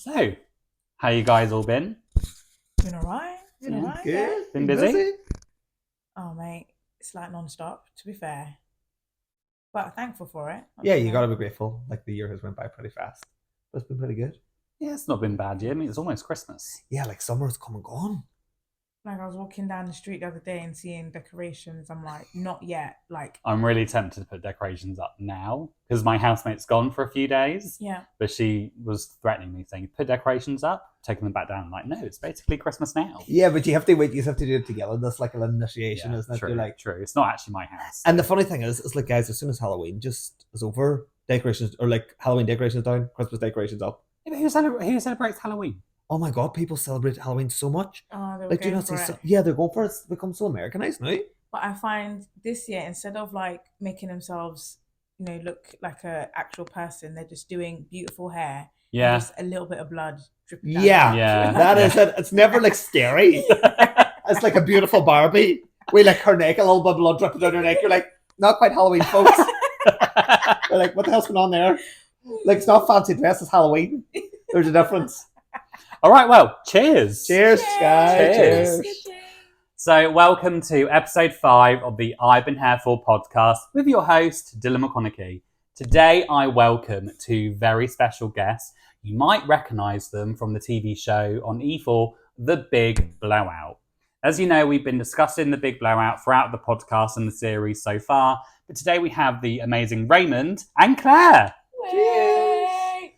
So, how you guys all been? Been alright. Been alright. Good. Yeah. Been busy? Oh mate, it's like non-stop. To be fair, but thankful for it. Yeah, you gotta be grateful. Like the year has went by pretty fast, but it's been pretty good. Yeah, it's not been bad yet. I mean, it's almost Christmas. Yeah, like summer's come and gone. Like I was walking down the street the other day and seeing decorations. I'm like, not yet. Like, I'm really tempted to put decorations up now because my housemate's gone for a few days. yeah. But she was threatening me, saying, "Put decorations up, taking them back down." I'm like, no, it's basically Christmas now. Yeah, but you have to wait. You have to do it together. That's like an initiation, isn't it? True, You're like, true. It's not actually my house. and the funny thing is like, guys, as soon as Halloween just is over, decorations or like Halloween decorations down, Christmas decorations up. Yeah, but who celebrates Halloween? Oh my God, people celebrate Halloween so much. Oh, they were Like, do you going not see? for it. Yeah, they're going for it. It's become so Americanized now. But I find this year, instead of like making themselves, look like a actual person, they're just doing beautiful hair. Yeah. And just a little bit of blood dripping down. Yeah. That is it. It's never like scary. It's like a beautiful Barbie. We like her neck, a little bit of blood dripping down her neck. You're like, not quite Halloween, folks. You're like, what the hell's going on there? Like, it's not fancy dress, it's Halloween. There's a difference. All right, well, cheers. Cheers, guys. Cheers. So, welcome to episode 5 of the I've Been Here For podcast with your host, Dylan McConaughey. Today, I welcome two very special guests. You might recognise them from the TV show on E4, The Big Blowout. As you know, we've been discussing The Big Blowout throughout the podcast and the series so far, but today we have the amazing Raymond and Claire. Cheers.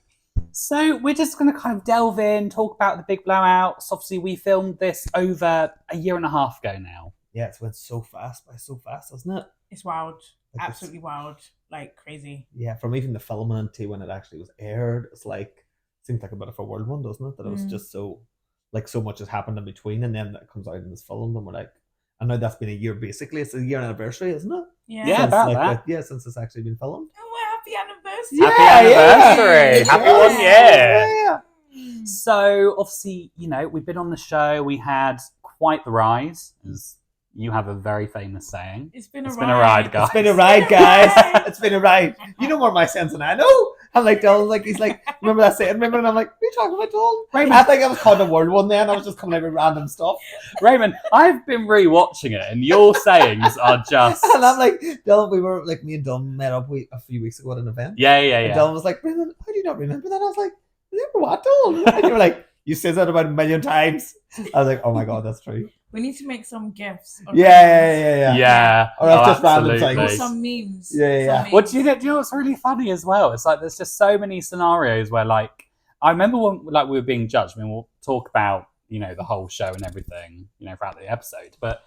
So we're just going to kind of delve in, talk about The Big Blowout. So obviously, we filmed this over a year and a half ago now. Yeah, it's went so fast, hasn't it? It's wild. Like Absolutely wild. Like crazy. Yeah, from even the filming to when it actually was aired, it's like, seems like a bit of a whirlwind, doesn't it? That it was just so much has happened in between, and then that comes out and is filmed, and we're like, I know that's been a year basically. It's a year anniversary, isn't it? Yeah. Yeah, Since, about like, that. since it's actually been filmed. Oh, happy anniversary. Happy anniversary. Yeah. Happy Yeah. 1 year. Yeah. So obviously, we've been on the show. We had quite the ride, as you have a very famous saying. It's been a It's ride. been a ride, guys. It's been a ride, guys. It's been a ride. You know more my sense than I know. I'm like, Dylan's like, he's like, remember that saying? Remember? And I'm like, what are you talking about, Dylan? Raymond. I think I was caught in a whirlwind then. I was just coming out with random stuff. Raymond, I've been rewatching it, and your sayings are just. And I'm like, Dylan, we were like, me and Dylan met up a few weeks ago at an event. Yeah. And Dylan was like, Raymond, how do you not remember that? I was like, remember what, Dylan? And you were like, you said that about a million times. I was like, oh my God, that's true. We need to make some gifts. of Yeah. Yeah. Or else just random absolutely. Or things. some memes. Yeah. Some What do you memes. know what's really funny as well? It's like there's just so many scenarios where, like, I remember when like we were being judged. I mean, we'll talk about the whole show and everything throughout the episode, but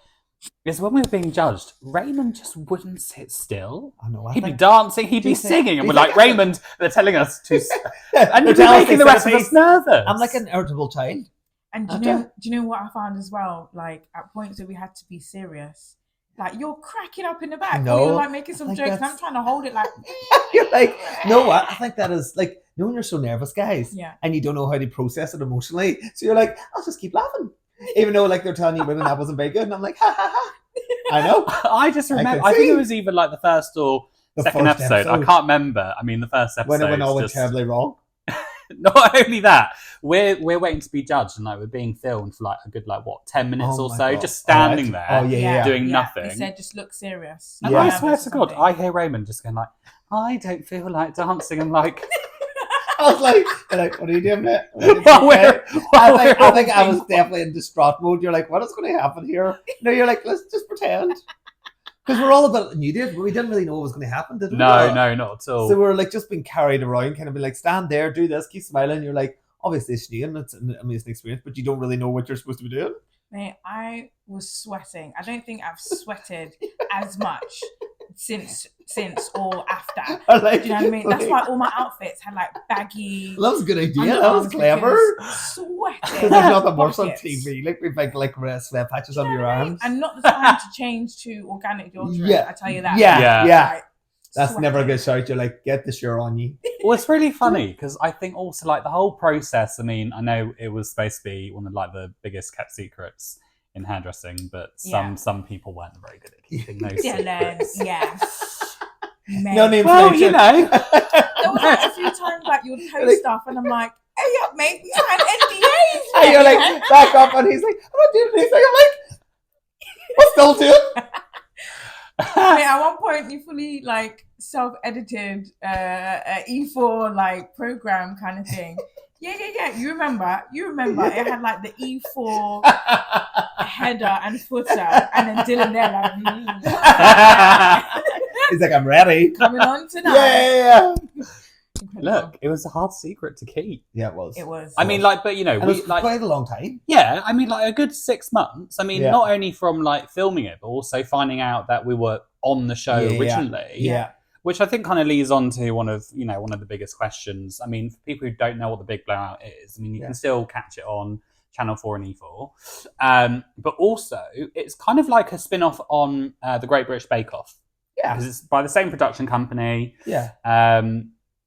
it's when we were being judged. Raymond just wouldn't sit still. I know. He'd be dancing, he'd be singing, and we're like, think- Raymond, they're telling us to, and They're you'd be telling us making the to rest of sit us nervous. I'm like an irritable child. And do you know what I found as well? Like at points that we had to be serious. Like you're cracking up in the back. No, or you're like making some like jokes and I'm that's- trying to hold it like You're like, no, what? I think that is like, when you're so nervous, guys, Yeah. and you don't know how to process it emotionally. So you're like, I'll just keep laughing. Even though like they're telling you women that wasn't very good. And I'm like, ha ha ha. I know. I just remember. can I think see. it was either like the first or The second first episode. I can't remember. I mean, the first episode. When it went all went just... terribly wrong. Not only that, we're waiting to be judged, and like we're being filmed for like a good 10 minutes Oh or my so, God. just standing Alright. there, Oh, yeah. doing nothing. They said just look serious. And Yeah. I swear to God, I hear Raymond just going like, "I don't feel like dancing." I'm like, I was like, what are you doing, mate? While we're- I think I was definitely in distraught mode. You're like, what is going to happen here? No, you're like, let's just pretend. Because we're all about new did, but we didn't really know what was going to happen, did we? no, not at all. So we were like just being carried around, kind of be like, stand there, do this, keep smiling. You're like, obviously it's new and it's an amazing experience, but you don't really know what you're supposed to be doing. Mate, I was sweating. I don't think I've sweated as much since or after. Or like, Do you know what I mean? That's why all my outfits had like baggy. that was a good idea. That underarms was clever. because Sweating. Because there's nothing worse on Pockets. TV. Like with like red sweat patches Do you on know your what I mean? arms. And not the time to change to organic deodorant. Yeah. I tell you that. Yeah. Like, That's sweating. never a good shout. You're like, get the shirt on you. Well, it's really funny because I think also like the whole process. I mean, I know it was supposed to be one of like the biggest kept secrets in hairdressing, but some people weren't very good at keeping those Dylan, secrets. yeah. Mate. No name Well, mentioned. There was like a few times like you would post Like- stuff and I'm like, Hey up, mate. We signed NDAs. And you're like, back up, and he's like, I'm not doing anything. I'm like, what's still doing? I mean, at one point, you fully like self-edited E4 like program kind of thing. Yeah. You remember? It had like the E4 header and footer, and then Dylan there like, He's like, I'm ready. coming on tonight. Yeah. Look, it was a hard secret to keep. Yeah, it was. It was. I mean, like, but you know, And it we was like, quite a long time. yeah, I mean, like a good 6 months. I mean, Yeah. not only from like filming it, but also finding out that we were on the show Yeah. originally. Yeah. Which I think kind of leads on to one of the biggest questions. I mean, for people who don't know what the Big Blowout is, I mean, you can still catch it on Channel 4 and E4. But also, it's kind of like a spin-off on the Great British Bake Off. Yeah. Because it's by the same production company. Yeah.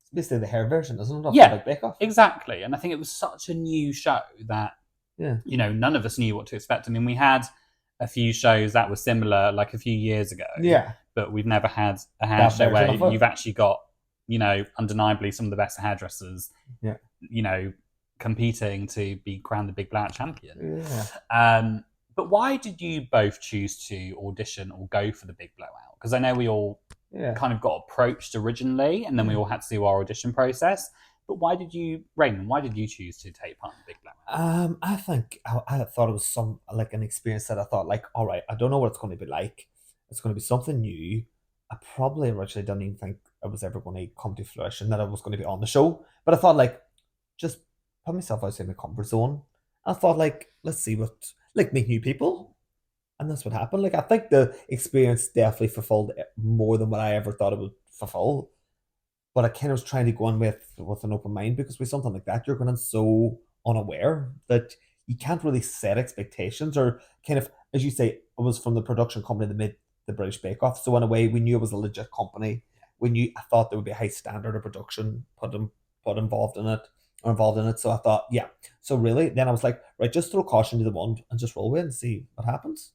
It's basically the hair version, isn't it? Of yeah, the Bake Off. Exactly. And I think it was such a new show that, none of us knew what to expect. I mean, we had a few shows that were similar like a few years ago. Yeah. But we've never had a hair show where version of it. you've actually got, undeniably some of the best hairdressers, competing to be crowned the Big Blowout champion. Yeah. But why did you both choose to audition or go for the Big Blowout? Because I know we all kind of got approached originally, and then we all had to do our audition process. But Raymond, why did you choose to take part in the Big Blowout? I think I thought it was an experience that I thought like, all right, I don't know what it's going to be like. It's going to be something new. I probably originally didn't even think it was ever going to come to fruition that I was going to be on the show. But I thought like, just put myself outside my comfort zone. I thought like, let's see meet new people. And that's what happened. Like, I think the experience definitely fulfilled more than what I ever thought it would fulfill. But I kind of was trying to go on with an open mind, because with something like that, you're going in so unaware that you can't really set expectations, or kind of, as you say, it was from the production company that made the British Bake Off. So in a way, we knew it was a legit company. I thought there would be a high standard of production involved in it. So I thought, yeah. So really, then I was like, right, just throw caution to the wind and just roll with it and see what happens.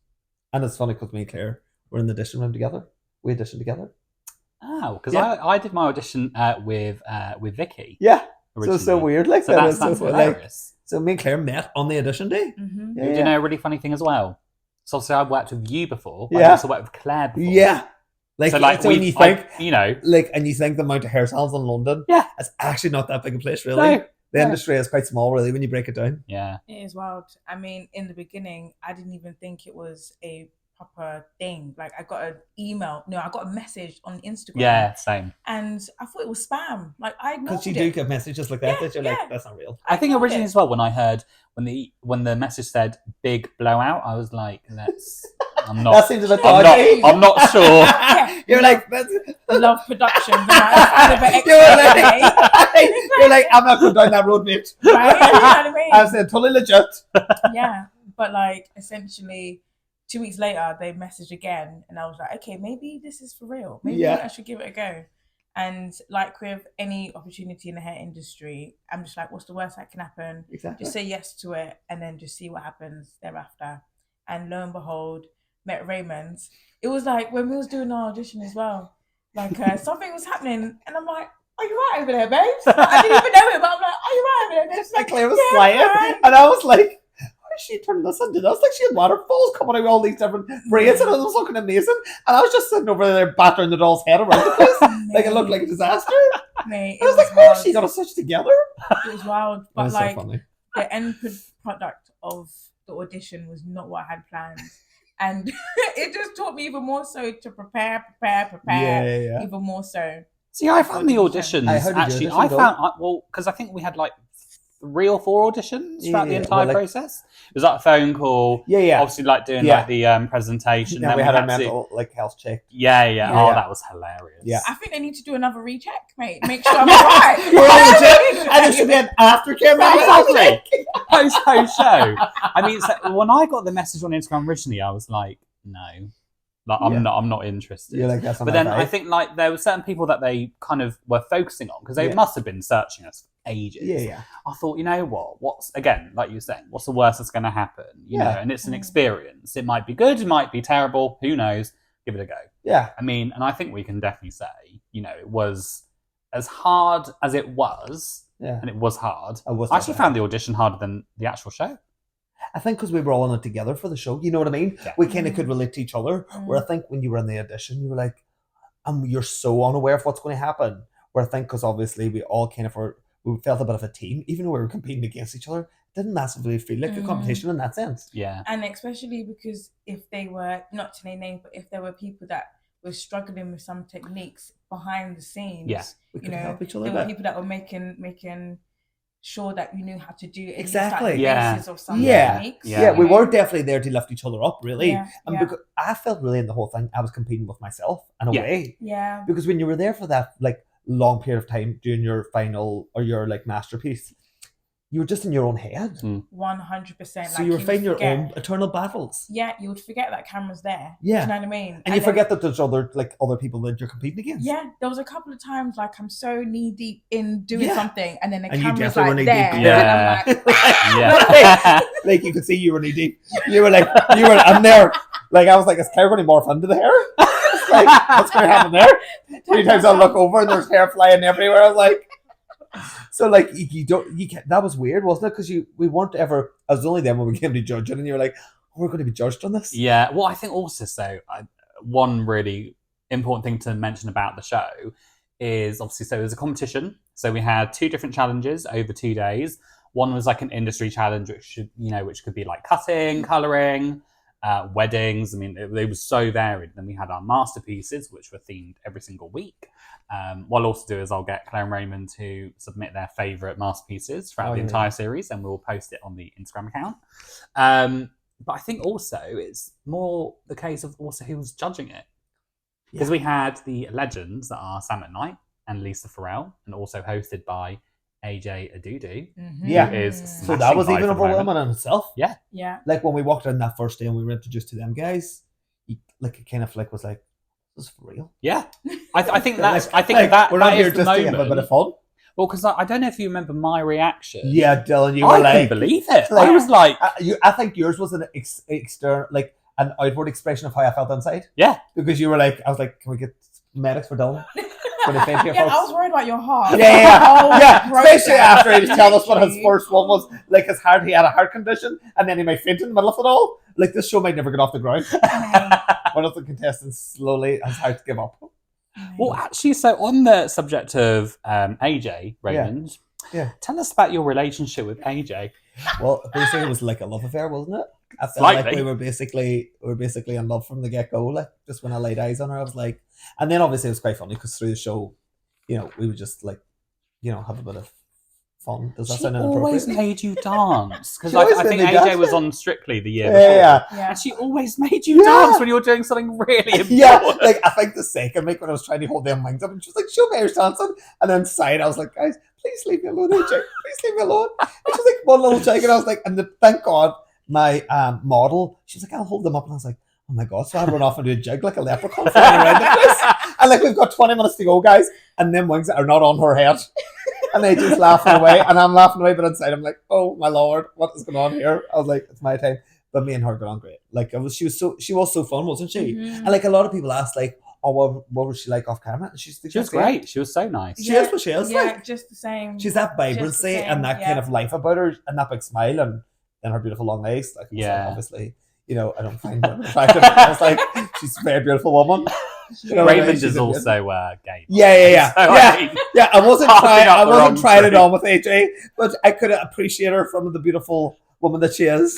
And it's funny because me and Claire were in the audition room together. We auditioned together. Oh, because I did my audition with Vicky. Yeah. Originally. So weird, like so that. That's hilarious. So me and Claire met on the audition day. Mm-hmm. Do you know a really funny thing as well? So obviously I've worked with you before, but Yeah. I've also worked with Claire before. Yeah. So when you think, and you think the amount of hair salons in London, it's actually not that big a place, really. No. The industry is quite small, really, when you break it down. Yeah. It is wild. I mean, in the beginning, I didn't even think it was a proper thing. Like, I got a message on Instagram. Yeah, same. And I thought it was spam. Like, I ignored Because you it. do get messages like that, that you're like, yeah. that's not real. I think ignored originally it. as well, when I heard when the message said "Big Blowout," I was like, I'm not. That seems a bit I'm dodgy. not sure. Yeah. You're like, that's... Love production. Right? You're like, I'm not going down that road, mate. Right? You know what I mean? I said, totally legit. Yeah. But like, essentially, 2 weeks later, they messaged again, and I was like, okay, maybe this is for real. Maybe I should give it a go. And like with any opportunity in the hair industry, I'm just like, what's the worst that can happen? Exactly. Just say yes to it, and then just see what happens thereafter. And lo and behold, met Raymond. It was like when we was doing our audition as well. Like something was happening, and I'm like, "Are you right over there, babes?" I didn't even know it, but I'm like, "Are you right over there?" And it's like, Claire was "Yeah, flying, right." and I was like, why is she turning this into this? Like, she had waterfalls coming out with all these different braids, and it was looking amazing. And I was just sitting over there battering the doll's head around the place. Like, it looked like a disaster. Mate, I was like, how is she got to stitch together? It was wild, but It was like so funny. the end product of the audition was not what I had planned, and it just taught me even more so to prepare Yeah. even more so. See, I found the auditions How did your actually. audition go? Because I think we had like 3 or 4 auditions throughout the Yeah, entire process. It was like a phone call. Yeah. Obviously, like doing like the presentation. Then we had a mental health check. Yeah. Yeah. Oh, that was hilarious. Yeah. I think they need to do another recheck, mate. Make sure I'm right. We're all legit, and there should be an aftercare. Exactly. Post show. I mean, so when I got the message on Instagram originally, I was like, no, like I'm not interested. You're like, that's not But my then vibe. I think like there were certain people that they kind of were focusing on because they must have been searching us for ages. Yeah. I thought, you know what? What's again, like you were saying, what's the worst that's going to happen? You know, and it's an experience. It might be good, it might be terrible. Who knows? Give it a go. Yeah. I mean, and I think we can definitely say, you know, it was as hard as it was. Yeah. and it was hard. I was I actually found the audition harder than the actual show. I think because we were all in it together for the show. You know what I mean? Yeah. We kind of could relate to each other. Where I think when you were in the audition, you were like, you're so unaware of what's going to happen. Where I think because obviously we all kind of we felt a bit of a team, even though we were competing against each other. It didn't massively feel like a competition in that sense. Yeah. And especially because if they were, not to name names, but if there were people that were struggling with some techniques behind the scenes, we could you know, help each other. there were people that were making sure that you knew how to do exactly. Like the basis of some techniques. Yeah, we were definitely there to lift each other up, really. And yeah. because I felt really in the whole thing, I was competing with myself in a way. Yeah. Because when you were there for that like long period of time doing your final or your like masterpiece, you were just in your own head. 100%. So you were fighting your own eternal battles. Yeah, you would forget that camera's there. Yeah. Do you know what I mean? And you forget that there's other people that you're competing against. Yeah, there was a couple of times like I'm so knee deep in doing something, and then the and camera's like there. Deep. Yeah. And I'm like, like you could see you were knee deep. You were I'm there. Like I was like, is Claire going to morph into the hair? It's like, what's going to happen there? 3 times I look over and there's hair flying everywhere. I was like, so like you can't, that was weird, wasn't it? Because we weren't ever. I was only then when we came to judging, and you were like, oh, we're going to be judged on this. Yeah. Well, I think also one really important thing to mention about the show is obviously so it was a competition. So we had 2 different challenges over 2 days. One was like an industry challenge, which could be like cutting, colouring, weddings. I mean, they were so varied. Then we had our masterpieces, which were themed every single week. What I'll also do is I'll get Claire and Raymond to submit their favourite masterpieces throughout the entire series, and we'll post it on the Instagram account. But I think also it's more the case of also who was judging it. Because we had the legends that are Sam at Night and Lisa Farrell, and also hosted by AJ Adudu. Yeah. Who is so that was even overwhelming in itself. Yeah. Yeah. Like when we walked in that first day and we were introduced to them guys, it kind of like was like, this is for real. Yeah. I think that's like, that we're not that here is the just to moment. have a bit of fun. Well, because I don't know if you remember my reaction. Yeah, Dylan, you were I couldn't believe it. I was like, I think yours was an external, like an outward expression of how I felt inside. Yeah, because you were like, I was like, can we get medics for Dylan? I was worried about your heart. Yeah. Especially after he was telling us what his first one was. Like his heart, he had a heart condition, and then he might faint in the middle of it all. Like this show might never get off the ground. One of the contestants slowly has had to give up. Well, actually, so on the subject of AJ, Raymond, tell us about your relationship with AJ. Well, basically, it was like a love affair, wasn't it? I felt like we were basically in love from the get go. Like just when I laid eyes on her, I was like, and then obviously it was quite funny because through the show, we would just like, have a bit of fun. Does that sound inappropriate? She always made you dance because I think AJ was on Strictly the year before. Yeah. And she always made you dance when you were doing something really important. Yeah, like I think the second week when I was trying to hold them wings up, and she was like, "Show me how you're dancing," and then inside I was like, "Guys, please leave me alone, AJ. Please leave me alone." And she was like, "One little shake," and I was like, thank God my model, she was like, "I'll hold them up," and I was like, "Oh my God!" So I run off and do a jig like a leprechaun flying around the place, and like we've got 20 minutes to go, guys, and them wings are not on her head. And they just laughing away, and I'm laughing away, but inside I'm like, oh my Lord, what is going on here? I was like, it's my time. But me and her got on great. Like she was so fun, wasn't she? And like a lot of people asked, like, oh, what was she like off camera? And she was great. She was so nice. She is what she is. Yeah, like, just the same. She's that vibrancy and that kind of life about her, and that big smile, and her beautiful long legs. Like, obviously, I don't find her attractive. I was like, she's a very beautiful woman. Raymond is also gay. Yeah. I wasn't trying it on with AJ, but I could appreciate her from the beautiful woman that she is.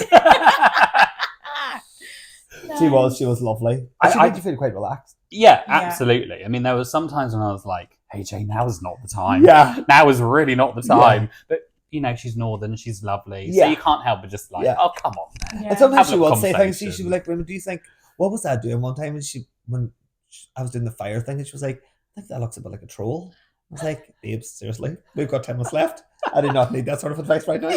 She was lovely. She made you feel quite relaxed. Yeah, absolutely. I mean, there was some times when I was like, AJ, now is not the time. Yeah. Now is really not the time. But she's northern, she's lovely. So you can't help but just like, oh, come on, man. And sometimes she would say things. She'd be like, Raymond, do you think, what was that doing one time? When I was doing the fire thing, and she was like, I think that looks a bit like a troll. I was like, babes, seriously, we've got 10 minutes left. I do not need that sort of advice right now,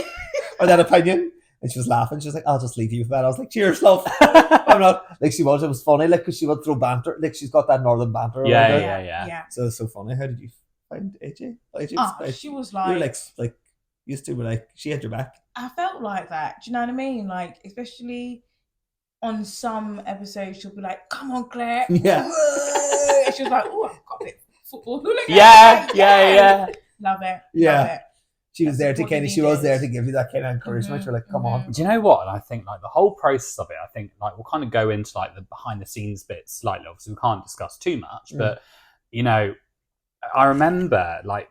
or that opinion. And she was laughing. She was like, I'll just leave you with that. I was like, cheers, love. I'm not, like she was, it was funny, like, because she would throw banter, like she's got that northern banter. Yeah. So it's so funny. How did you find AJ? She was you were like, used to, like, she had your back. I felt like that. Do you know what I mean? Like, especially on some episodes, she'll be like, come on, Claire. Yeah. And she was like, oh, I've got a bit of football hooligan. Yeah. Love it. Yeah. Love it. she was there to support you kind of, she was needed. there to give you that kind of encouragement. You're like, come on. Do you know what? And I think like the whole process of it, I think like we'll kind of go into like the behind the scenes bits slightly. Obviously, we can't discuss too much, but you know, I remember like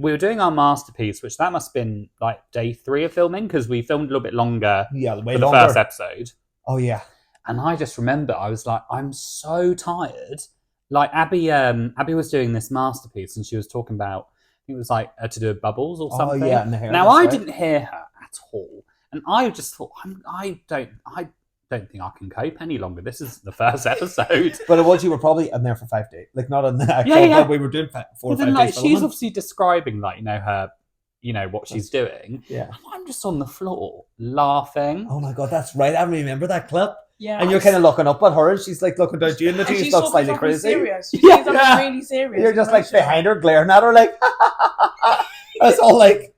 we were doing our masterpiece, which that must have been like day 3 of filming because we filmed a little bit longer Yeah, way for the longer. first episode. Oh yeah. And I just remember I was like, I'm so tired. Like Abby was doing this masterpiece and she was talking about, I think it was like to do with bubbles or something. Oh yeah, and the hair. Now I didn't hear her at all, and I just thought, I don't think I can cope any longer. This is the first episode. But it was, you were probably in there for 5 days, like not in the actual. Yeah. But we were doing 4 or 5 like, days. she's filming. obviously describing like her, what she's doing. Yeah. And I'm just on the floor laughing. Oh my god, that's right. I remember that clip. Yeah. And you're kind of looking up at her, and she's like looking down at you, and the two she's stuff slightly talking crazy. serious. She's Yeah. something really serious. You're just like emotional. behind her, glaring at her, like. It's all like.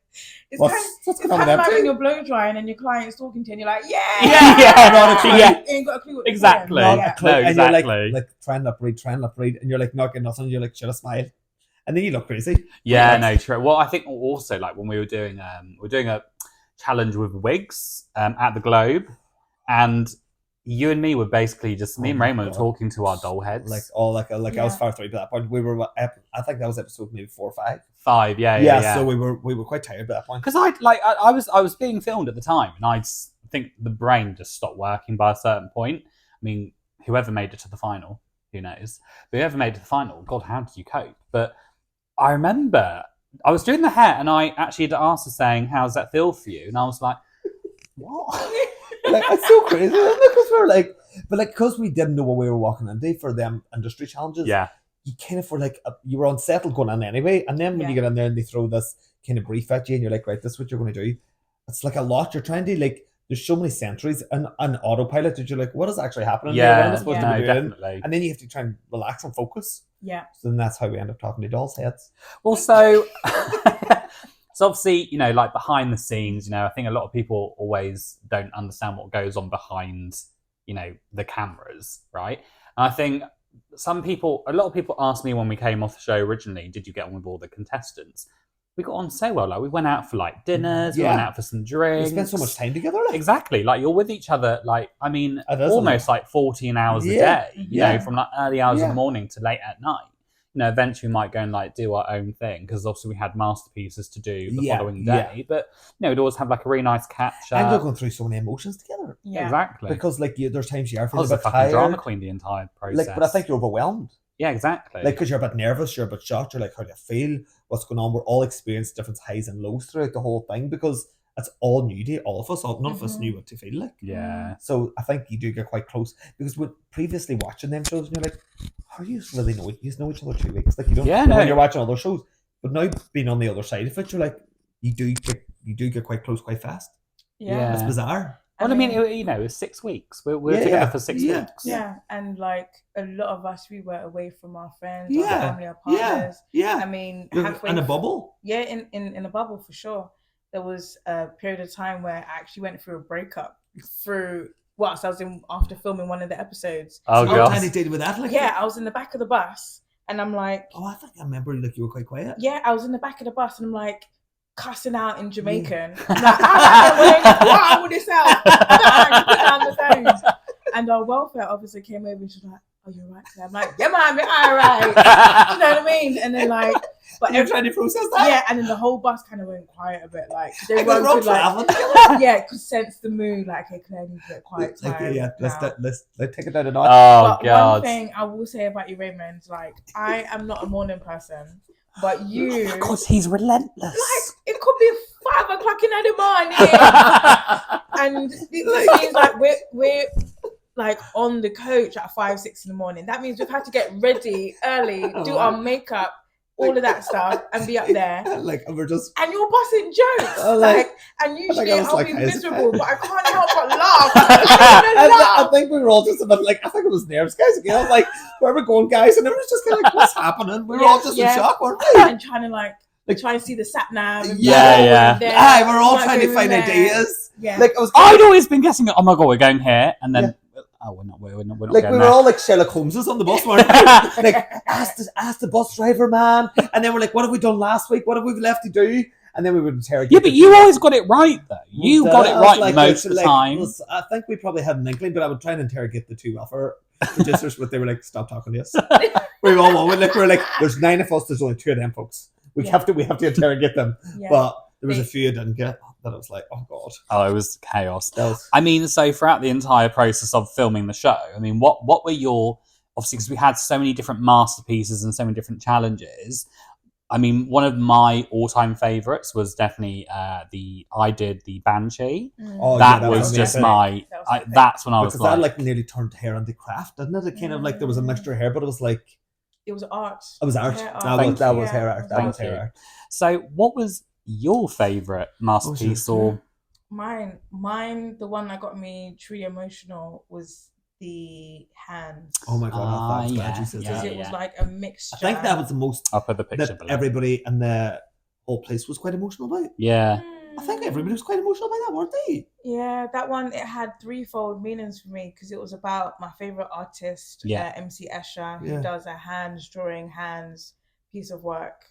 It's What's it's going on kind of like with when them you're blow drying and your client's talking to you and you're like, Not a clue. Yeah. You ain't got a clue what they're Exactly. saying. Not Yeah. a clue. No, And you're exactly. like trying to read, and you're like not getting nothing. You're like, should I smile? And then you look crazy. Yeah, no, true. Well, I think also like when we were doing a challenge with wigs at the Globe, and you and me were basically just me Oh and my Raymond were God. talking to our doll heads. Like all like I was Yeah. far through by that point. We were. I think that was episode maybe 4 or 5. 5, yeah. So we were quite tired by that point. Because I was being filmed at the time, and I think the brain just stopped working by a certain point. I mean, whoever made it to the final, who knows? But whoever made it to the final, God, how did you cope? But I remember I was doing the hair, and I actually had asked her saying, "How's that feel for you?" And I was like, "What?" Like it's so crazy because we're like, but like because we didn't know what we were walking into for them industry challenges. Yeah, You kind of were like you were unsettled going in anyway, and then when you get in there and they throw this kind of brief at you, and you're like, right, this is what you're going to do. It's like a lot. You're trying to like. There's so many centuries and an autopilot that you're like, what is actually happening? here? What am I supposed to be doing? definitely. And then you have to try and relax and focus. Yeah. So then that's how we end up talking to dolls' heads. Also, so obviously, like behind the scenes, I think a lot of people always don't understand what goes on behind, the cameras, right? And I think a lot of people asked me when we came off the show originally, did you get on with all the contestants? We got on so well. Like we went out for like dinners, we went out for some We drinks. spend so much time together. Like. Exactly. Like you're with each other, like, I mean, It is a almost like 14 hours a Yeah. day, Yeah. from like early hours of Yeah. the morning to late at night. Eventually we might go and like do our own thing because obviously we had masterpieces to do the Yeah, following day. But, we'd always have like a really nice catch And you're up. going through so many emotions together. Yeah. Exactly. Because like there's times you are I feeling was a a bit fucking tired. drama queen the entire process. Like, but I think you're overwhelmed. Yeah, exactly. Like, because you're a bit nervous, you're a bit shocked, you're like, how do you feel? What's going on? We're all experiencing different highs and lows throughout the whole thing because it's all new to all of us. None of us knew what to feel like. yeah. So I think you do get quite close because with previously watching them shows, and you're like, how do you really know? You know each other 2 weeks. Like you don't. Yeah, when no. you're watching other shows, but now being on the other side of it, you're like, you do get quite close quite fast. Yeah. It's bizarre. Well, I mean, it was 6 weeks. We're Yeah, together yeah. for 6 Yeah. weeks. Yeah, and like a lot of us, we were away from our friends, Yeah. our family, our partners. I Yeah. mean, You're halfway in a bubble. Yeah, in a bubble for sure. There was a period of time where I actually went through a breakup whilst I was after filming one of the episodes. Oh, How God. tiny did with that? Like, Yeah, I was in the back of the bus and I'm like, Oh, I think I remember like you were quite quiet. yeah, I was in the back of the bus and I'm like cussing out in Jamaican. I'm like, wow, with this out. Bang, put down the phone. And our welfare officer came over and she's like, oh, you're right. I'm like, yeah, man, we're all right. You know what I mean? And then like, but You're trying to process that? yeah, and then the whole bus kind of went quiet a bit. Like they Because we're all could like, traveling together. yeah, could sense the mood. Like, okay, Claire needs a bit quiet Like, time. yeah, now. let's take it down a notch. Oh, But God. one thing I will say about you, Raymond, like I am not a morning person, but you, Because he's relentless. like, it could be 5 o'clock in the morning, and it means like we're like on the coach at 5, 6 in the morning. That means we've had to get ready early, do our makeup, all of that stuff, and be up there. Like we're just And you're busting jokes, Oh, and usually I was I'll like, be how's it miserable, going? but I can't help but laugh. I I laugh. think we were all just a bit like, I think it was nerves, guys. Again, I was like, where are we going, guys? And it was just kind of like, what's happening? We were all just in shock, weren't we? And trying to like try and see the sat nav. And Yeah. Aye, we're all trying to find ideas. Yeah. Like I was, I'd always been guessing, oh my God, we're going here. And then, we're not like going we were there. all like Sherlock Holmeses on the bus, weren't we? Like ask the bus driver, man. And then we're like, what have we done last week? What have we left to do? and then we would interrogate. Yeah, but you always got it right, though. You got it right most of the time. I think we probably had an inkling, but I would try and interrogate the two welfare producers, but they were like, "Stop talking to us." We were like, "There's 9 of us. There's only 2 of them folks. We have to interrogate them." Yeah. But there was a few I didn't get. That I was like, "Oh God!" Oh, it was chaos. I mean, so throughout the entire process of filming the show, I mean, what were your, obviously, because we had so many different masterpieces and so many different challenges. I mean, one of my all-time favourites was definitely I did the Banshee. Oh, that yeah, was just amazing. that's when I was because like... that like nearly turned hair into craft, didn't it? It kind of like there was a mixture of hair, but it was like... It was art. It was art. Hair That was hair art. Thank you. So what was your favourite masterpiece or... Mine, the one that got me truly emotional was the hands. Oh my God, I'm glad you said Because that. it was like a mixture. I think that was the most... I'll put the picture that below. everybody in the whole place was quite emotional about. Yeah. I think everybody was quite emotional about that, weren't they? Yeah, that one, it had threefold meanings for me because it was about my favourite artist, MC Escher, who does a drawing hands piece of work,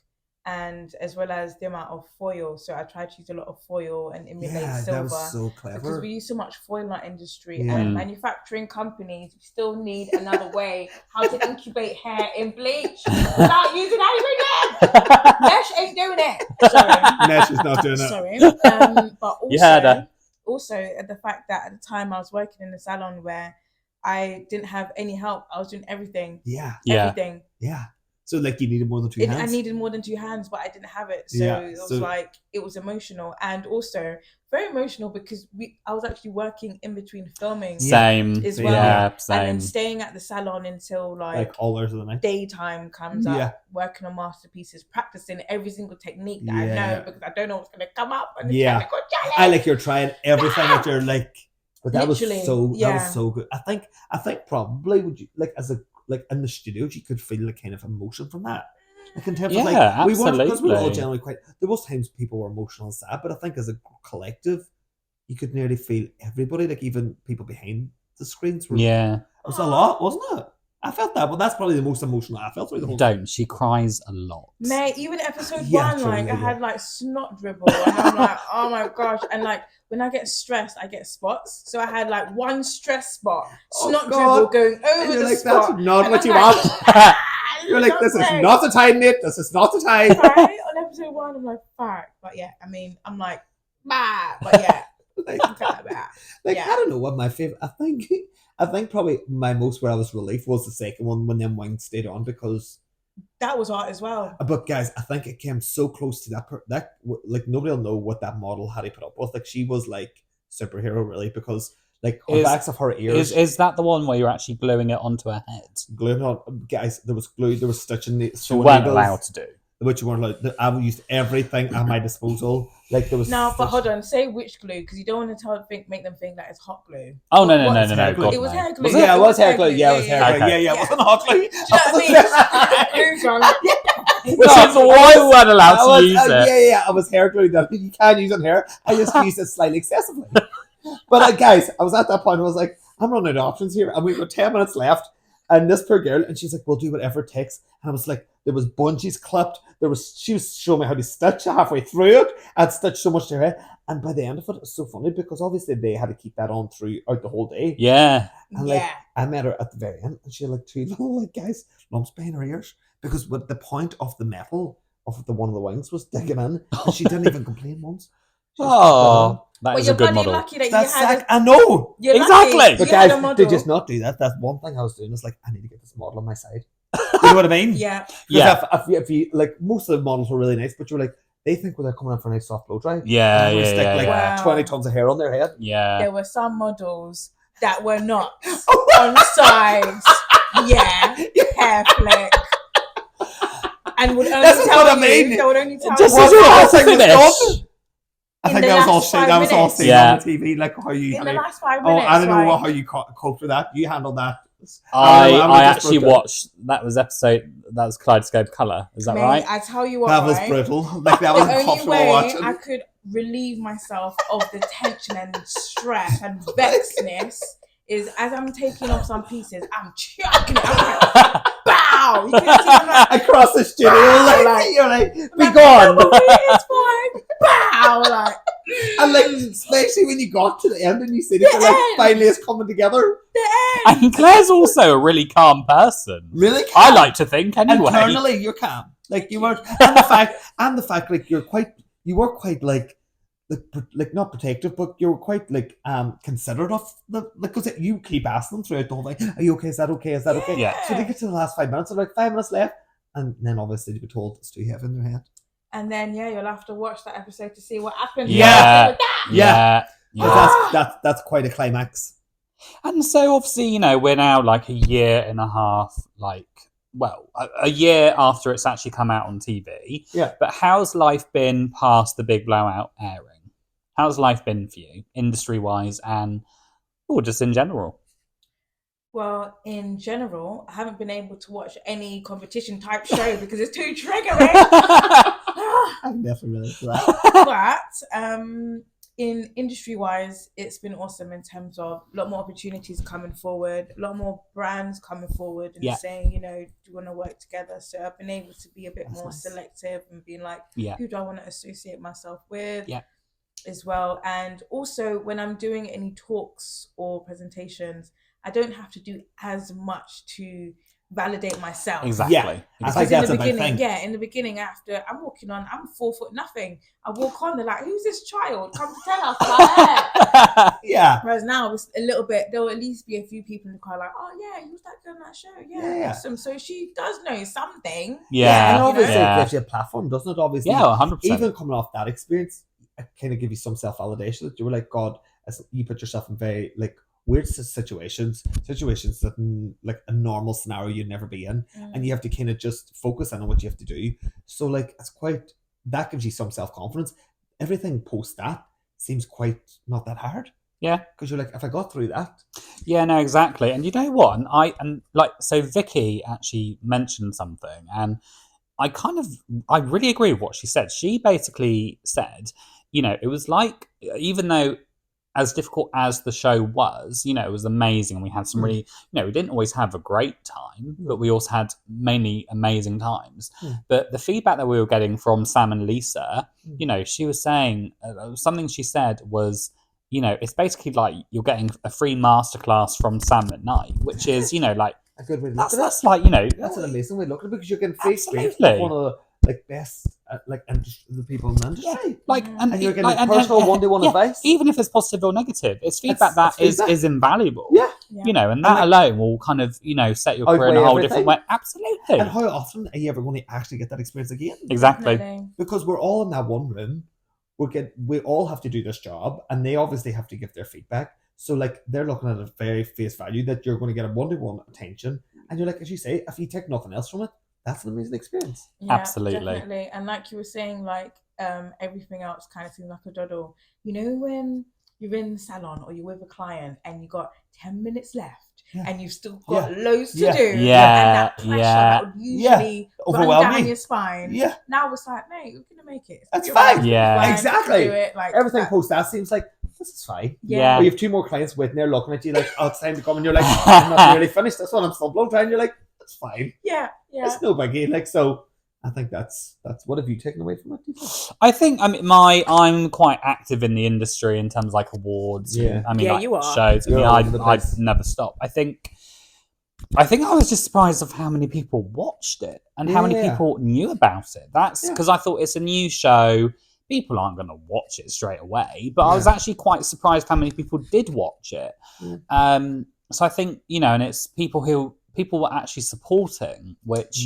and as well as the amount of foil. So I tried to use a lot of foil and emulate silver. That was so clever. Because we use so much foil in our industry, and manufacturing companies still need another way how to incubate hair in bleach without using hydrogen. Mesh ain't doing it. Sorry. Mesh is not doing it. Sorry. But also, also the fact that at the time I was working in a salon where I didn't have any help. I was doing everything. Everything. Yeah. So like you needed more than 2 hands? I needed more than 2 hands, but I didn't have it. So it was like, it was emotional. And also very emotional because I was actually working in between filming. Same. As well. Yeah, same. And then staying at the salon until like all hours of the night. Daytime comes up, working on masterpieces, practicing every single technique that I know because I don't know what's going to come up. And I like you're trying everything that you're like, but that Literally, that was so good. I think probably would you like as a like in the studios you could feel the kind of emotion from that. Like in terms of like absolutely. because we were all generally quite, there was times people were emotional and sad, but I think as a collective you could nearly feel everybody, like even people behind the screens were it was a lot, wasn't it? I felt that, but that's probably the most emotional I felt through the whole thing. She cries a lot. Mate, even episode 1, like I had like snot dribble and I'm like, oh my gosh. And like when I get stressed, I get spots. So I had like one stress spot, snot dribble going over the spot. That's not what you want. You're like, this is not the time, mate. This is not the time. Right? On episode 1, I'm like, fuck. But yeah, I mean, I'm like, bah. But yeah. I don't know what my favorite. I think probably my most where I was relieved was the second one when them wings stayed on because that was art as well. But guys, I think it came so close to that like nobody will know what that model had to put up with. Like she was like superhero really because like on the backs of her ears. Is that the one where you're actually gluing it onto her head? Gluing on, guys. There was glue. There was stitching. You weren't allowed to do. Which you weren't allowed. I used everything at my disposal. Like there was. No, but hold on. Say which glue because you don't want to make them think that it's hot glue. Oh no! It was hair glue. Yeah, it was hair glue. Yeah, it was hair glue. Yeah, it wasn't hot glue. Do you know what I mean? Which is why we weren't allowed to use it. Yeah. I was hair glue that you can't use on hair. I just used it slightly excessively. But guys, I was at that point. I was like, I'm running out of options here, and we've got 10 minutes left. And this poor girl, and she's like, we'll do whatever it takes. And I was like, there was bungees clipped. She was showing me how to stitch halfway through it. I'd stitched so much to her head. And by the end of it, it was so funny because obviously they had to keep that on throughout the whole day. Yeah. And I met her at the very end, and she had like 2 little guys lumps behind her ears because what the point of the metal of the one of the wings was digging in, and she didn't even complain once. That is a good model. Lucky that I know. Exactly. But guys, they just not do that. That's one thing I was doing. Is like, I need to get this model on my side. You know what I mean? Yeah. If you like, most of the models were really nice, but you're like, they think they're coming in for a nice soft blow dry. Yeah. 20 tons of hair on their head. Yeah. There were some models that were not on sides. Hair flick. And would only they would only tell This you. is what I finish. I think that was all shit. That was all seen on the TV. Like how you in the last 5 minutes. I don't know how you coped with that. You handled that. I actually watched. That was Kaleidoscope Colour. Is that right? I tell you what, that was brutal. Like that was the only uncomfortable way watching. I could relieve myself of the tension and stress and vexedness is as I'm taking off some pieces, I'm chucking it. I'm like, bow! You can see I'm like, across the studio, like you're like, be gone. It's fine. wow, like. And like, especially when you got to the end and you see that like finally it's coming together. The end. And Claire's also a really calm person. Really? I like to think anyway. Internally, you're calm. Like you weren't, and the fact, like you were quite like not protective, but you were quite like considerate of the because you keep asking them throughout the whole thing. Are you okay? Is that okay? Is that okay? Yeah. So they get to the last 5 minutes, they're like 5 minutes left, and then obviously you were told it's too heavy in their head. And then you'll have to watch that episode to see what happens. Yeah. Yeah. Yeah. That's quite a climax. And so obviously, we're now like a year and a half, a year after it's actually come out on TV. Yeah. But how's life been past the big blowout airing? How's life been for you, industry-wise and just in general? Well, in general, I haven't been able to watch any competition type show because it's too triggering. I'm definitely related to that. But in industry-wise, it's been awesome in terms of a lot more opportunities coming forward, a lot more brands coming forward and saying, do you want to work together? So I've been able to be a bit more selective and being like, who do I want to associate myself with? Yeah. As well. And also when I'm doing any talks or presentations, I don't have to do as much to validate myself. Exactly. Yeah. I think that's a big thing. Yeah, in the beginning, after I'm walking on, I'm 4 foot nothing. I walk on, they're like, who's this child? Come to tell us about her. Yeah. Whereas now it's a little bit, there'll at least be a few people in the car like, oh yeah, you was that girl on that show. Yeah, awesome. So she does know something. Yeah. And obviously it gives you a platform, doesn't it? Obviously. Yeah, 100%. Even coming off that experience, it kind of give you some self-validation that you were like, God, as you put yourself in very like weird situations that like a normal scenario you'd never be in, and you have to kind of just focus in on what you have to do. So like that gives you some self-confidence. Everything post that seems quite not that hard. Yeah, because you're like, if I got through that. Yeah, no, exactly. And you know what? So Vicky actually mentioned something, and I really agree with what she said. She basically said, it was like, even though as difficult as the show was, it was amazing. We had some really, we didn't always have a great time, but we also had mainly amazing times. But the feedback that we were getting from Sam and Lisa, she was saying, something she said was, it's basically like you're getting a free masterclass from Sam at night, which is, like, a good way to look at it. That's like, that's an amazing way to look at it, because you're getting free experience Absolutely. with one of the best the people in the industry. And you're getting personal one-to-one advice. Even if it's positive or negative, it's feedback that is invaluable. Yeah. And that alone will kind of, set your career in a whole different way. Absolutely. And how often are you ever going to actually get that experience again? Exactly. Definitely. Because we're all in that one room. We all have to do this job, and they obviously have to give their feedback. So like they're looking at a very face value that you're going to get a one-to-one attention, and you're like, as you say, if you take nothing else from it, that's an amazing experience. Yeah, Absolutely. Definitely. And like you were saying, like everything else kind of seems like a doddle. When you're in the salon or you're with a client and you got 10 minutes left and you've still got loads to do, and that pressure that would usually run down your spine. Yeah. Now it's like, mate, you're gonna make it. That's fine. Yeah. Exactly. Do it. Like everything post that seems like this is fine. Yeah. Or you have 2 more clients waiting there looking at you like, oh, it's time to come, and you're like, I'm not really finished this one, I'm still blow drying. You're like, that's fine. Yeah. It's no biggie. Like, so I think that's what have you taken away from it? I think I'm quite active in the industry in terms of like awards. Yeah. You are. Shows. You're all over the I'd place. never stop. I think I was just surprised of how many people watched it and how many people knew about it. That's because I thought it's a new show. People aren't going to watch it straight away, but I was actually quite surprised how many people did watch it. So I think, and it's people were actually supporting, which,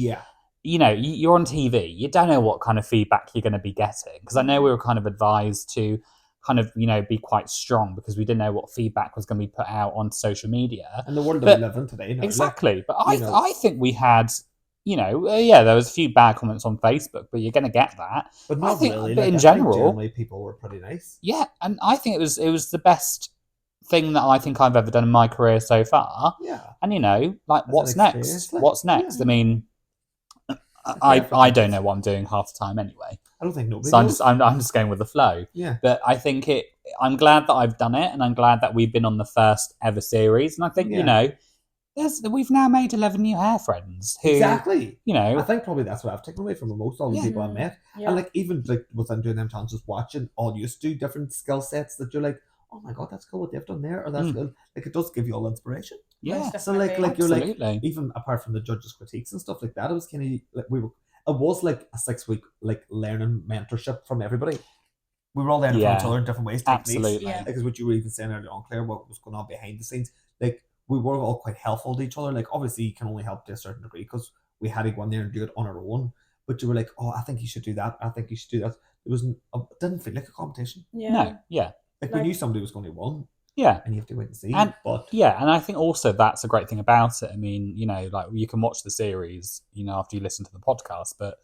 you're on TV. You don't know what kind of feedback you're going to be getting. Because I know we were kind of advised to kind of, be quite strong because we didn't know what feedback was going to be put out on social media. And the world that we live in today. Exactly. But I think we had, there was a few bad comments on Facebook, but you're going to get that. But not really. But in general, generally people were pretty nice. Yeah, and I think it was the best thing that I think I've ever done in my career so far. Yeah. And what's next? What's next? I mean, I don't know what I'm doing half the time anyway. I don't think nobody knows. So I'm just going with the flow. Yeah. But I think I'm glad that I've done it, and I'm glad that we've been on the first ever series. And I think, we've now made 11 new hair friends who, Exactly. you know, I think probably that's what I've taken away from most all the people I've met. Yeah. And like even like within doing them challenges, watching all used to different skill sets that you're like, oh my god, that's cool what they've done there, or that's good. Like it does give you all inspiration. yeah. Most So like definitely. you're like Absolutely. even apart from the judges' critiques and stuff like that, it was kind of like it was like a 6-week like learning mentorship from everybody. We were all learning from each other in different ways, techniques. Absolutely. Yeah. Like as what you were even saying earlier on, Claire, what was going on behind the scenes. Like we were all quite helpful to each other. Like obviously you can only help to a certain degree because we had to go in there and do it on our own. But you were like, oh, I think you should do that. I think you should do that. It didn't feel like a competition. Yeah. No, yeah. Like we knew somebody was going to win. Yeah. And you have to wait and see. And but and I think also that's a great thing about it. I mean, you know, like you can watch the series, you know, after you listen to the podcast, but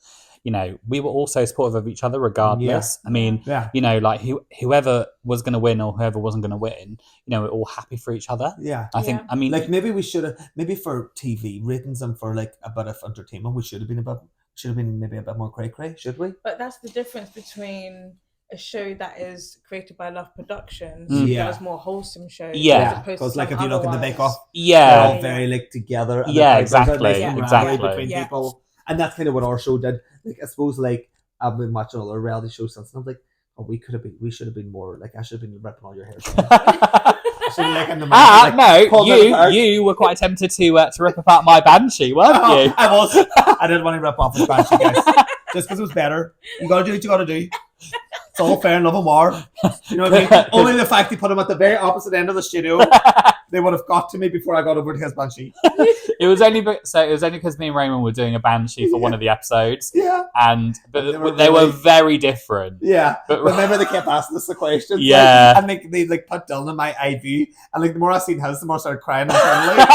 you know, we were also supportive of each other regardless. Yeah. I mean, yeah. you know, like whoever was going to win or whoever wasn't going to win, you know, we're all happy for each other. Yeah. I think, I mean, like maybe we should have, maybe for TV ratings and for like a bit of entertainment, we should have been maybe a bit more cray, should we? But that's the difference between a show that is created by Love Productions, Yeah. that is more wholesome shows. Yeah. Because like if you look at the Bake Off, they're yeah, all very like together. And Yeah, there's a nice exactly, camaraderie exactly. between Yeah. people, and that's kind of what our show did. Like I suppose like I've been watching other reality shows since, and I'm like, oh, we should have been more like I should have been ripping all your hair. You were quite tempted to rip apart my Banshee, weren't you? I was. I didn't want to rip off his Banshee, guys, just because it was better. You gotta do what you gotta do. It's all fair and love and war. You know what I mean? Only the fact he put him at the very opposite end of the studio, they would have got to me before I got over to his Banshee. It was only because me and Raymond were doing a Banshee for one of the episodes. Yeah. But they were very different. Yeah. But remember they kept asking us the questions. Yeah. Like, and they like put Dylan in my eye view, and like the more I seen his, the more I started crying internally.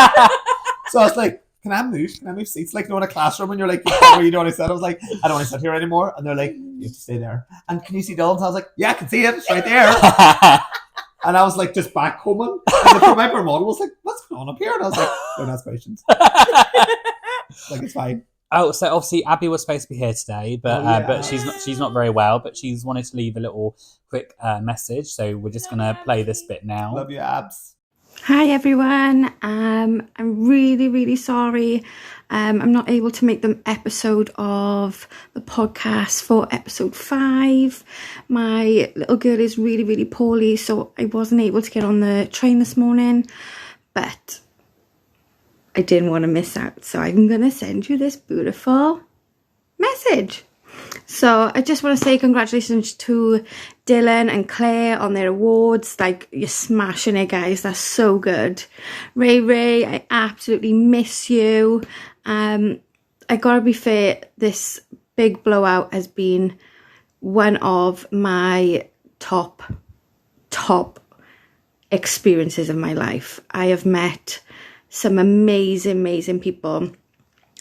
So I was like, Can I move seats? Like, you know, in a classroom and you're like, you know what I said? I was like, I don't want to sit here anymore. And they're like, you have to stay there. And can you see Dylan? So I was like, yeah, I can see it. It's right there. And I was like, just back home. And the my model was like, what's going on up here? And I was like, don't ask questions. Like, it's fine. Oh, so obviously Abby was supposed to be here today, but she's not very well. But she's wanted to leave a little quick message, so we're just gonna play this bit now. Love you, Abs. Hi everyone. I'm really, really sorry. I'm not able to make the episode of the podcast for episode 5. My little girl is really, really poorly, so I wasn't able to get on the train this morning. But I didn't want to miss out, so I'm going to send you this beautiful message. So I just want to say congratulations to Dylan and Claire on their awards. Like, you're smashing it, guys. That's so good. Ray, I absolutely miss you. I gotta be fair, this big blowout has been one of my top experiences of my life. I have met some amazing people.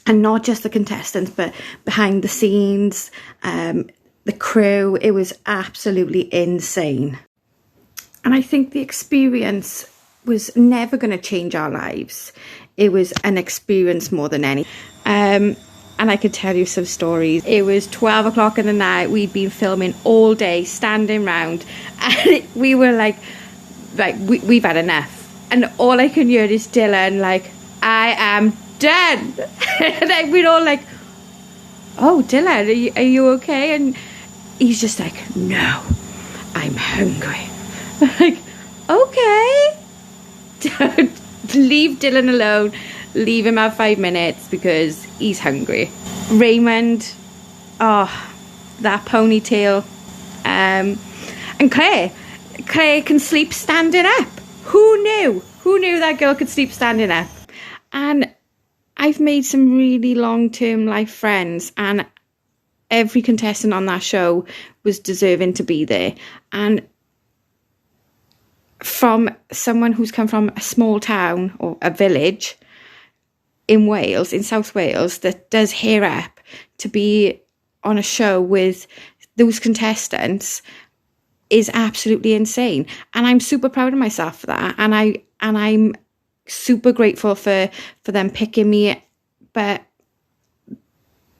And not just the contestants, but behind the scenes, the crew. It was absolutely insane. And I think the experience was never going to change our lives. It was an experience more than any. And I could tell you some stories. It was 12 o'clock in the night. We'd been filming all day, standing round. And we were like we've had enough. And all I can hear is Dylan like, I am done. Like, we're all like, oh, Dylan, are you okay? And he's just like, no, I'm hungry. Like, okay. Leave Dylan alone. Leave him at 5 minutes because he's hungry. Raymond, oh, that ponytail. And Claire can sleep standing up. Who knew that girl could sleep standing up? And I've made some really long-term life friends, and every contestant on that show was deserving to be there. And from someone who's come from a small town or a village in Wales, in South Wales, that does hair up, to be on a show with those contestants is absolutely insane. And I'm super proud of myself for that. And I'm super grateful for them picking me, but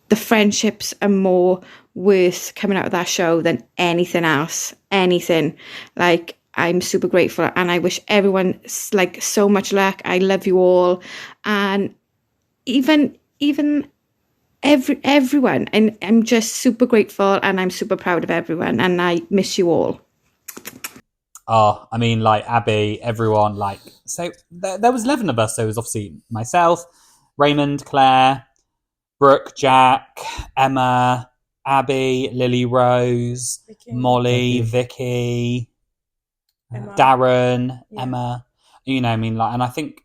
the friendships are more worth coming out of that show than anything else. Anything. Like, I'm super grateful, and I wish everyone like so much luck. I love you all, and even everyone, and I'm just super grateful, and I'm super proud of everyone, and I miss you all. Oh, I mean, like Abby, everyone, like, so there was 11 of us. So it was obviously myself, Raymond, Claire, Brooke, Jack, Emma, Abby, Lily Rose, Molly, Vicky, Emma. Darren, Yeah. Emma. You know, I mean, like, and I think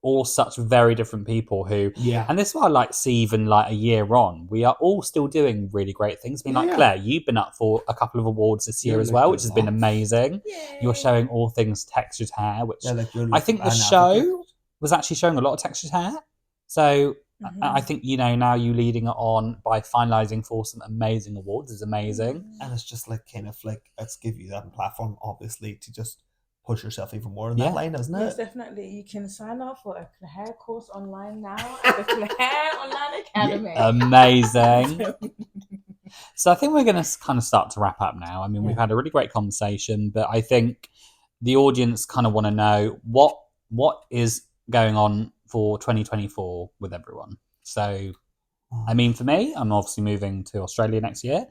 all such very different people who, and this is what I like to see even like a year on, we are all still doing really great things. I mean, like Claire, you've been up for a couple of awards this year as well, which has been amazing. Yay. You're showing all things textured hair, which like I think the show was actually showing a lot of textured hair. So I think, you know, now you leading it on by finalising for some amazing awards is amazing. And it's just like kind of like, let's give you that platform, obviously, to just push yourself even more in that line, isn't it? Yes, definitely. You can sign up for a Claire course online now at the Claire Online Academy. Amazing. So I think we're going to kind of start to wrap up now. I mean, we've had a really great conversation, but I think the audience kind of want to know what is going on for 2024 with everyone. So, I mean, for me, I'm obviously moving to Australia next year.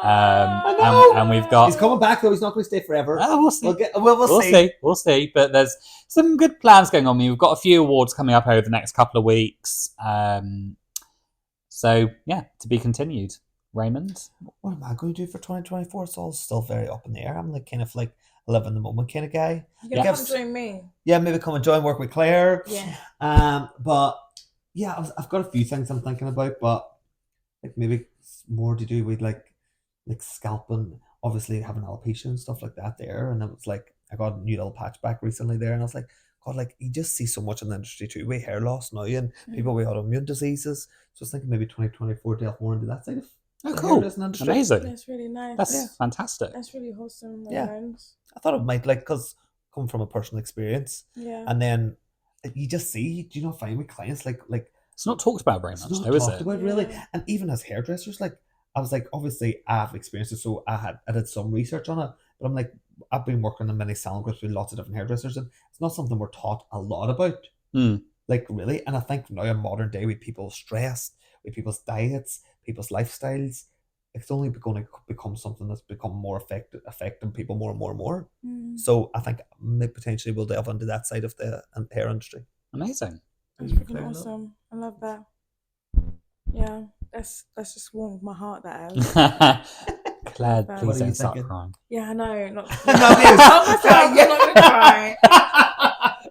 And we've got... He's coming back, though. He's not going to stay forever. We'll see. We'll see. We'll see. But there's some good plans going on. I mean, we've got a few awards coming up over the next couple of weeks. So, yeah, to be continued. Raymond? What am I going to do for 2024? It's all still very up in the air. I'm like kind of like live in the moment kind of guy. You can come join me. Yeah, maybe come and join, work with Claire. Yeah. But yeah, I've got a few things I'm thinking about, but like maybe more to do with like scalping, obviously having alopecia and stuff like that there. And it was like, I got a new little patch back recently there, and I was like, God, like you just see so much in the industry too, with hair loss now and people with autoimmune diseases. So I was thinking maybe 2024 delve more into that side of cool. Amazing. That's really nice. That's fantastic. That's really wholesome. I thought it might, like, because coming from a personal experience. Yeah. And then you just see, do you not find with clients like it's not talked about very much, though, is it? About, really. And even as hairdressers, like I was like, obviously I have experience, so I did some research on it, but I'm like, I've been working in many salon groups with lots of different hairdressers, and it's not something we're taught a lot about. Like, really. And I think now in modern day, with people's stress, with people's diets, people's lifestyles, it's only going to become something that's become more affecting people more and more and more. So I think maybe potentially we'll delve into that side of the hair industry. Amazing. That's freaking awesome. I love that. Yeah, that's just warmed my heart. That is. Claire, please don't start crying. Yeah, I know. Not I'm not gonna cry.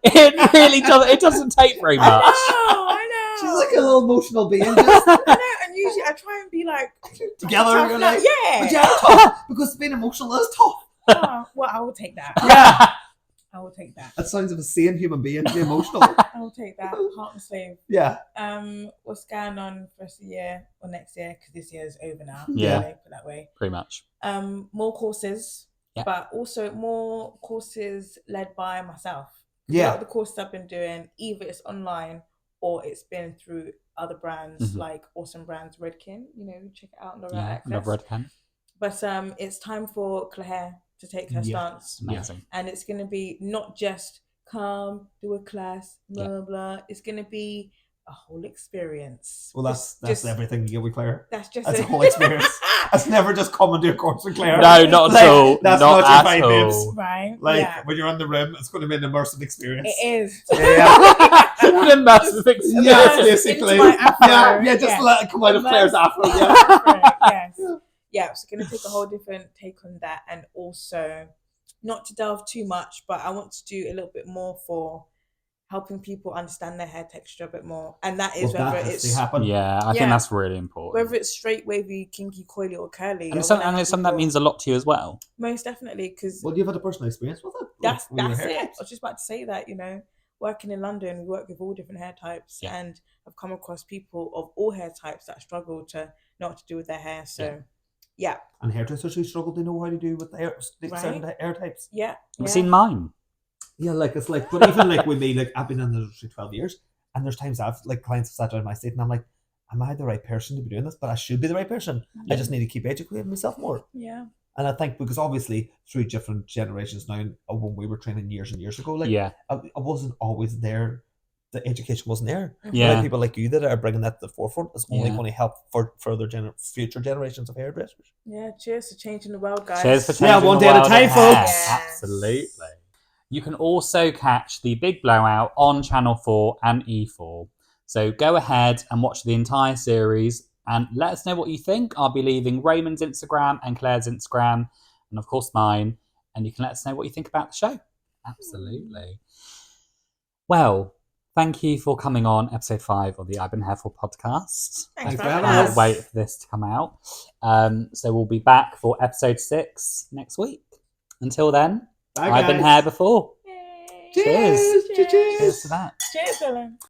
It really doesn't. It doesn't take very much. I know. She's like a little emotional being. I know, and usually I try and be like together. You're like, yeah, but yeah, tough, because being emotional is tough. Well, I will take that. Yeah, I will take that. That sounds of a sane human being to be emotional. I will take that. Heart and sleeve. Yeah. What's going on for the year or next year? Because this year is over now. Yeah. Put it that way. Pretty much. More courses, but also more courses led by myself. A lot of the courses I've been doing, either it's online or it's been through other brands like awesome brands, Redken. You know, check it out on the right access. Love Redken. But it's time for Claire to take her stance. Amazing. And it's going to be not just come, do a class, blah, blah, blah. It's going to be a whole experience. Well, that's everything you get with Claire. That's a whole experience. It's never just come and do a course with Claire. No, not at all. That's not not your at vibe, all. babes. Right. Like when you're in the room, it's going to be an immersive experience. It is. Yeah. An immersive experience. Yeah, basically. Yeah, just let it come out of Claire's afro. Yes. Yeah, so going to take a whole different take on that, and also not to delve too much, but I want to do a little bit more for helping people understand their hair texture a bit more, and that is whether it's I think that's really important. Whether it's straight, wavy, kinky, coily, or curly, and it's something that means a lot to you as well. Most definitely, because you've had a personal experience with it. That's it. I was just about to say that, working in London, we work with all different hair types, and I've come across people of all hair types that struggle to know what to do with their hair. So. Yeah. And hairdressers who struggle to know how to do with the certain hair types. Yeah. I've seen mine. Yeah, like it's like, but even like with me, like I've been in the industry 12 years, and there's times I've like clients have sat down in my seat, and I'm like, am I the right person to be doing this? But I should be the right person. I just need to keep educating myself more. Yeah. And I think because obviously through different generations now, when we were training years and years ago, like Yeah. I wasn't always there. The education wasn't there. Yeah. Like people like you that are bringing that to the forefront is only Yeah. going to help for further future generations of hairdressers. Yeah, cheers to changing the world, guys. Cheers for Yeah, changing one the day at a world time, of hair. folks. Yes. Absolutely. You can also catch the Big Blowout on Channel 4 and E4. So go ahead and watch the entire series and let us know what you think. I'll be leaving Raymond's Instagram and Claire's Instagram and, of course, mine. And you can let us know what you think about the show. Absolutely. Well, thank you for coming on episode 5 of the I've Been Hairful podcast. Thanks for for having having Can't us. wait for this to come out. So we'll be back for episode 6 next week. Until then, Bye, I've been guys. here before. Yay. Cheers. Cheers. Cheers to that. Cheers, Dylan.